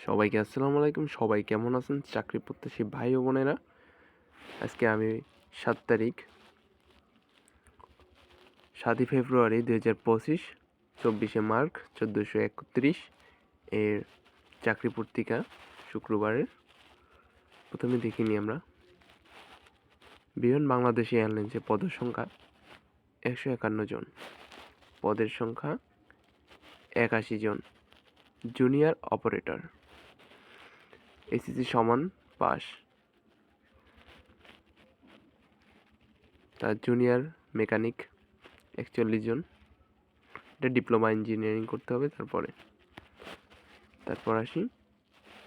সবাইকে আসসালামু আলাইকুম। সবাই কেমন আছেন? চাকরি প্রত্যাশী ভাই ও বোনেরা, আজকে আমি 7 তারিখ 7ই ফেব্রুয়ারি 2025, 24শে মার্চ 1431 এর চাকরি পত্রিকা শুক্রবারের। প্রথমে দেখে নিই আমরা। বিমান বাংলাদেশ এয়ারলাইন্সে পদের সংখ্যা 151 জন, পদের সংখ্যা 81 জন। জুনিয়র অপারেটর, এসএসসি সমান পাস। তার জুনিয়র মেকানিক 41 জন, এটা ডিপ্লোমা ইঞ্জিনিয়ারিং করতে হবে। তারপর আসি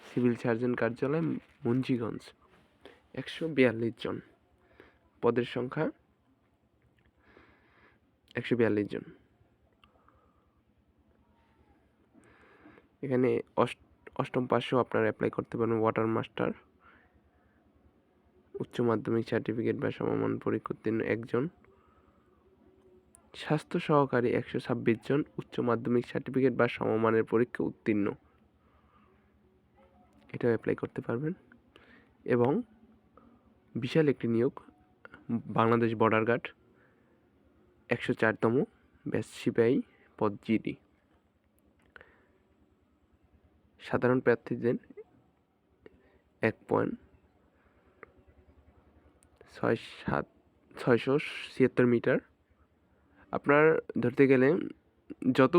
সিভিল সার্জন কার্যালয় মুন্সিগঞ্জ 142 জন, পদের সংখ্যা 142 জন। এখানে অষ্টম পাশেও আপনারা অ্যাপ্লাই করতে পারবেন। ওয়াটার মাস্টার, উচ্চ মাধ্যমিক সার্টিফিকেট বা সমমান পরীক্ষা উত্তীর্ণ 1 জন। স্বাস্থ্য সহকারী 126 জন, উচ্চ মাধ্যমিক সার্টিফিকেট বা সমমানের পরীক্ষা উত্তীর্ণ, এটাও অ্যাপ্লাই করতে পারবেন। এবং বিশাল একটি নিয়োগ, বাংলাদেশ বর্ডার গার্ড 104তম ব্যাচ সিপাহী পদ জিডি। সাধারণ প্রার্থীদের 1.676 মিটার। আপনার ধরতে গেলে যত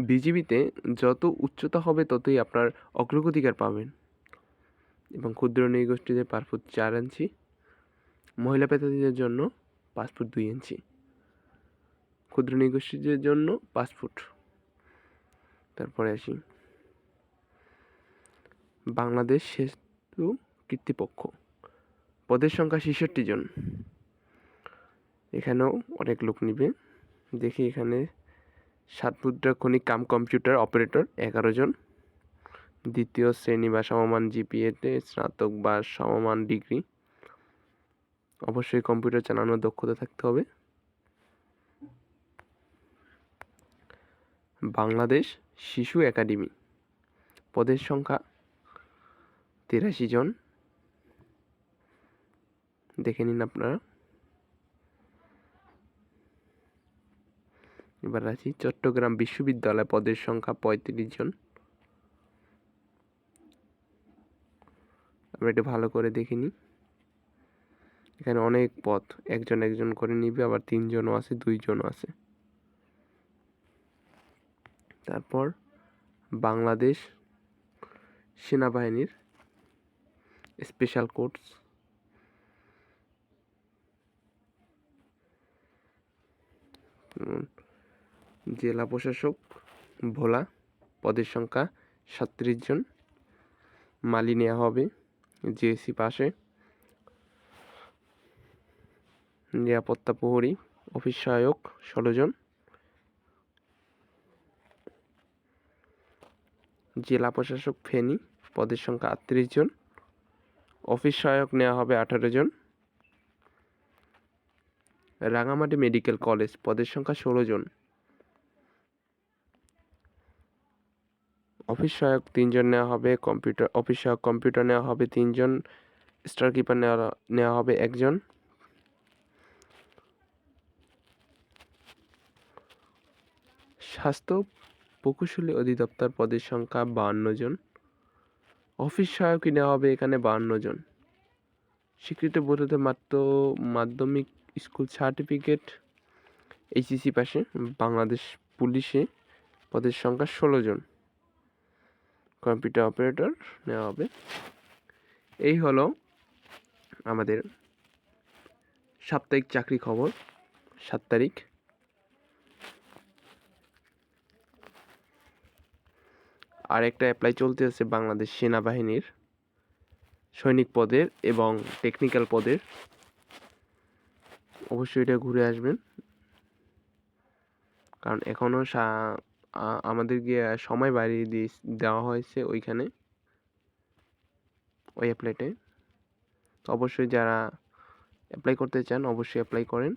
বিজিবিতে যত উচ্চতা হবে ততই আপনার অগ্রগতিকার পাবেন। এবং ক্ষুদ্র নৃগোষ্ঠীদের 5 ফুট 4 ইঞ্চি, মহিলা প্রার্থীদের জন্য 5 ফুট 2 ইঞ্চি, ক্ষুদ্র নৃগোষ্ঠীদের জন্য 5 ফুট। তারপরে আসি বাংলাদেশ সেতু কর্তৃপক্ষ, পদের সংখ্যা 66 জন। এখানেও অনেক লোক নিবে। দেখি এখানে 7 মুদ্রা খনিক কাম কম্পিউটার অপারেটর 11 জন, দ্বিতীয় শ্রেণী বা সমমান জিপিএতে স্নাতক বা সমমান ডিগ্রি, অবশ্যই কম্পিউটার চালানোর দক্ষতা থাকতে হবে। বাংলাদেশ শিশু একাডেমি, পদের সংখ্যা 83 জন। দেখে নিন আপনারা। এবার আছি চট্টগ্রাম বিশ্ববিদ্যালয়, পদের সংখ্যা 35 জন। আমরা এটা ভালো করে দেখে নিই। এখানে অনেক পদ, একজন করে নিবে, আবার 3 জনও আছে, 2 জনও আছে। তারপর বাংলাদেশ সেনাবাহিনীর স্পেশাল কোর্স, জেলা প্রশাসক ভোলা, পদের সংখ্যা 37 জন। মালি নেওয়া হবে জিএসসি পাশে। নিরাপত্তা প্রহরী অফিস সহায়ক 16 জন। জেলা প্রশাসক ফেনী, পদের সংখ্যা 38 জন। অফিস সহায়ক নেওয়া হবে 18 জন। রাঙামাটি মেডিকেল কলেজ, পদের সংখ্যা 16 জন। অফিস সহায়ক 3 জন নেওয়া হবে। অফিস সহায়ক কম্পিউটার নেওয়া হবে 3 জন। স্টার কিপার নেওয়া হবে 1 জন। স্বাস্থ্য প্রকৌশলী অধিদপ্তর, পদের সংখ্যা 52 জন। অফিস সহায়কই নেওয়া হবে এখানে 52 জন। স্বীকৃত বোর্ডে মাধ্যমিক স্কুল সার্টিফিকেট, এইচএসসি পাশে। বাংলাদেশ পুলিশে, পদের সংখ্যা 16 জন। কম্পিউটার অপারেটর নেওয়া হবে। এই হলো আমাদের সাপ্তাহিক চাকরি খবর 7 তারিখ। আর একটা অ্যাপ্লাই চলতে আছে বাংলাদেশ সেনাবাহিনীর সৈনিক পদের এবং টেকনিক্যাল পদের। অবশ্যই এটা ঘুরে আসবেন, কারণ এখনও আমাদেরকে সময় বাড়িয়ে দেওয়া হয়েছে ওইখানে, ওই অ্যাপ্লাইটে। তো অবশ্যই যারা অ্যাপ্লাই করতে চান অবশ্যই অ্যাপ্লাই করেন।